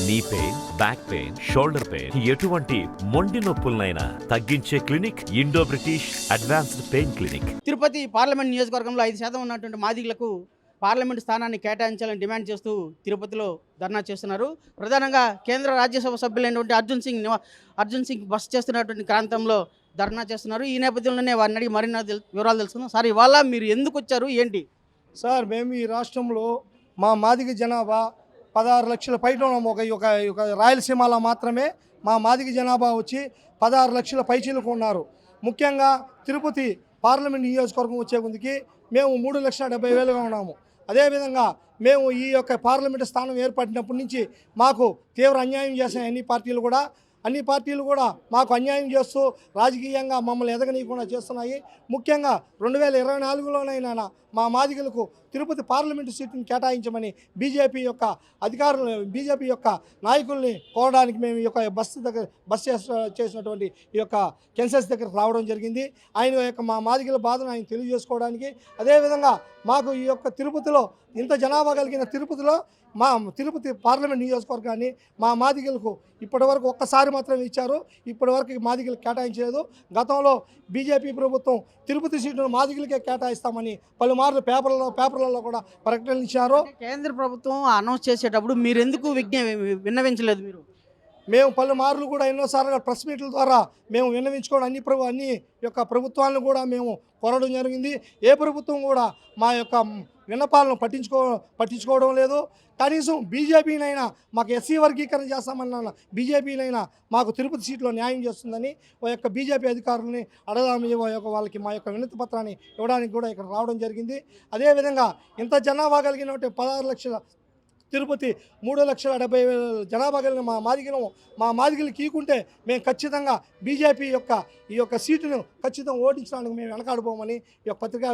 Knee pain, back pain, shoulder pain, ఎటువంటి మొండి నొప్పులనైనా తగ్గించే clinic Indo British advanced pain clinic. Tirupati parliament నియోజకవర్గంలో 5% ఉన్నటువంటి మాదిగలకు పార్లమెంటు స్థానాన్ని కేటాయించాలని డిమాండ్ చేస్తూ తిరుపతిలో ధర్నా చేస్తున్నారు. ప్రధానంగా కేంద్ర రాజ్యసభ సభ్యులైనటువంటి అర్జున్ సింగ్ బస్ చేస్తున్నటువంటి ప్రాంతంలో ధర్నా చేస్తున్నారు. ఈ నేపథ్యంలోనే వారిని అడిగి మరిన్ని వివరాలు తెలుసుకుందాం. సార్, ఇవాళ మీరు ఎందుకు వచ్చారు, ఏంటి? సార్, మేము ఈ రాష్ట్రంలో మా మాదిగ జనాభా 16 లక్షల పైన ఉన్నాము. ఒక రాయలసీమలో మాత్రమే మా మాదిగ జనాభా వచ్చి 16 లక్షల పైచీలకు ఉన్నారు. ముఖ్యంగా తిరుపతి పార్లమెంట్ నియోజకవర్గం వచ్చే ముందుకి మేము 3,70,000గా ఉన్నాము. అదేవిధంగా మేము ఈ యొక్క పార్లమెంటు స్థానం ఏర్పడినప్పటి నుంచి మాకు తీవ్ర అన్యాయం చేసిన అన్ని పార్టీలు కూడా మాకు అన్యాయం చేస్తూ రాజకీయంగా మమ్మల్ని ఎదగనీయకుండా చేస్తున్నాయి. ముఖ్యంగా 2024లోనైనా మా మాదిగలకు తిరుపతి పార్లమెంటు సీటుని కేటాయించమని బీజేపీ యొక్క నాయకుల్ని కోరడానికి మేము ఈ యొక్క బస్ చేసినటువంటి ఈ యొక్క కెన్సెస్ దగ్గరకు రావడం జరిగింది. ఆయన యొక్క మా మాదిగల బాధను ఆయన తెలియజేసుకోవడానికి, అదేవిధంగా మాకు ఈ యొక్క తిరుపతిలో ఇంత జనాభా కలిగిన తిరుపతిలో మా తిరుపతి పార్లమెంట్ నియోజకవర్గాన్ని మా మాదిగలకు ఇప్పటివరకు ఒక్కసారి మాత్రమే ఇచ్చారు. ఇప్పటివరకు మాదిగలకు కేటాయించలేదు. గతంలో బీజేపీ ప్రభుత్వం తిరుపతి సీటును మాదిగలకే కేటాయిస్తామని పలుమార్లు పేపర్లలో కూడా ప్రకటనలు ఇచ్చారు. కేంద్ర ప్రభుత్వం అనౌన్స్ చేసేటప్పుడు మీరు ఎందుకు విన్నవించలేదు? మేము పలుమార్లు కూడా ఎన్నోసార్లు ప్రెస్ మీట్ల ద్వారా మేము విన్నవించుకోవడం అన్ని యొక్క ప్రభుత్వాలను కూడా మేము కోరడం జరిగింది. ఏ ప్రభుత్వం కూడా మా యొక్క విన్నపాలను పట్టించుకోవడం లేదు. కనీసం బీజేపీనైనా మాకు ఎస్సీ వర్గీకరణ చేస్తామన్న బీజేపీనైనా మాకు తిరుపతి సీట్లో న్యాయం చేస్తుందని యొక్క బీజేపీ అధికారులని అడగాలని వాళ్ళకి మా యొక్క వినతి పత్రాన్ని ఇవ్వడానికి కూడా ఇక్కడ రావడం జరిగింది. అదేవిధంగా ఇంత జనాభా కలిగినటువంటి 16 లక్షల తిరుపతి 3,70,000 జనాభా కలిగిన మా మాదిగలు కీకుంటే మేము ఖచ్చితంగా బీజేపీ ఈ యొక్క సీటును ఖచ్చితంగా ఓడించడానికి మేము వెనకాడిపోమని ఈ యొక్క పత్రికా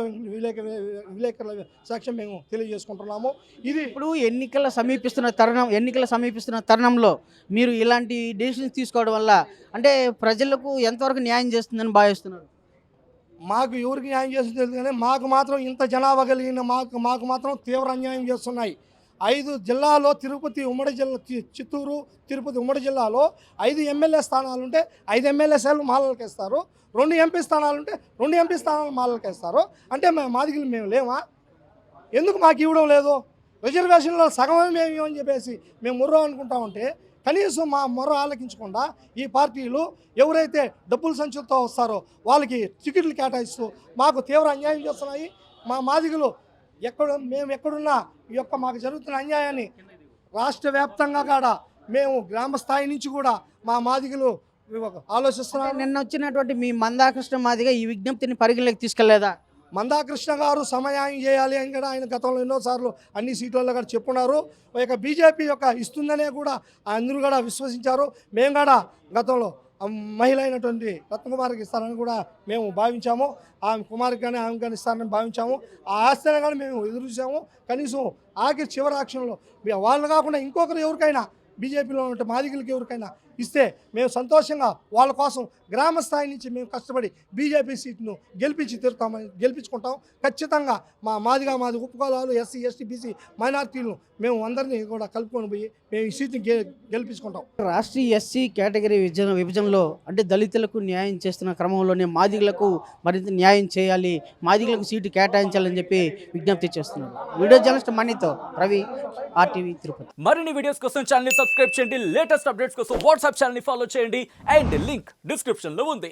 విలేకరుల సాక్ష్యం మేము తెలియజేసుకుంటున్నాము. ఇది ఇప్పుడు ఎన్నికల సమీపిస్తున్న తరుణంలో మీరు ఇలాంటి డెసిషన్స్ తీసుకోవడం వల్ల అంటే ప్రజలకు ఎంతవరకు న్యాయం చేస్తుందని భావిస్తున్నారు? మాకు ఎవరికి న్యాయం చేస్తుందో తెలియదు, కానీ మాకు మాత్రం ఇంత జనాభా కలిగిన మాకు మాత్రం తీవ్ర అన్యాయం చేస్తున్నాయి. 5 జిల్లాలో చిత్తూరు తిరుపతి ఉమ్మడి జిల్లాలో 5 ఎమ్మెల్యే స్థానాలుంటే 5 ఎమ్మెల్యే స్థానాలు మాలలకు వేస్తారు. 2 ఎంపీ స్థానాలుంటే 2 ఎంపీ స్థానాలు మాలలకు వేస్తారు. అంటే మాదిగలు మేము లేమా? ఎందుకు మాకు ఇవ్వడం లేదు? రిజర్వేషన్లో సగమే మేము ఇవ్వని చెప్పేసి మేము ముర్రో అనుకుంటా ఉంటే కనీసం మా మొర్ర ఆలకించకుండా ఈ పార్టీలు ఎవరైతే డబ్బుల సంచులతో వస్తారో వాళ్ళకి టికెట్లు కేటాయిస్తూ మాకు తీవ్ర అన్యాయం చేస్తున్నాయి. మా మాదిగలు మేము ఎక్కడున్నా ఈ యొక్క మాకు జరుగుతున్న అన్యాయాన్ని రాష్ట్ర వ్యాప్తంగా కూడా మేము గ్రామ స్థాయి నుంచి కూడా మా మాదిగలు ఆలోచిస్తున్నాం. నిన్న వచ్చినటువంటి మీ మందాకృష్ణ మాదిగ ఈ విజ్ఞప్తిని పరిగణలోకి తీసుకెళ్లేదా? మందాకృష్ణ గారు సమన్యాయం చేయాలి అని కూడా ఆయన గతంలో ఎన్నోసార్లు అన్ని సీట్లలో కూడా చెప్పున్నారు. ఇక బీజేపీ ఇస్తుందనే కూడా అందరూ కూడా విశ్వసించారు. మేము కూడా గతంలో మహిళ అయినటువంటి రత్నకుమారికి ఇస్తారని కూడా మేము భావించాము. ఆమె కుమారికి కానీ ఆమె కానీ ఇస్తారని భావించాము. ఆ ఆస్తిని కానీ మేము ఎదురు చూసాము. కనీసం చివరి యాక్షన్లో వాళ్ళు కాకుండా ఇంకొకరు ఎవరికైనా బీజేపీలో ఉన్న మాదిగలకి ఎవరికైనా ఇస్తే మేము సంతోషంగా వాళ్ళ కోసం గ్రామ స్థాయి నుంచి మేము కష్టపడి బీజేపీ సీట్ను గెలిపించుకుంటాం. ఖచ్చితంగా మాది ఉపకులాలు ఎస్సీ ఎస్టీ బీసీ మైనార్టీలు మేము అందరినీ కూడా కలుపుకొని పోయి మేము ఈ సీట్ని గెలిపించుకుంటాం. రాష్ట్రీయ ఎస్సీ కేటగిరీ విభజనలో అంటే దళితులకు న్యాయం చేస్తున్న క్రమంలోనే మాదిగలకు మరింత న్యాయం చేయాలి, మాదిగలకు సీటు కేటాయించాలని చెప్పి విజ్ఞప్తి చేస్తున్నారు. వీడియో జర్నలిస్ట్ మనీతో రవి, RTV తిరుపతి. మరిన్ని వీడియోస్ కోసం ఛానల్ సబ్స్క్రైబ్ చేయండి. లేటెస్ట్ అప్డేట్స్ కోసం వాట్సాప్ ఛానల్ ఫాలో చేయండి. అండ్ లింక్ డిస్క్రిప్షన్ లో ఉంది.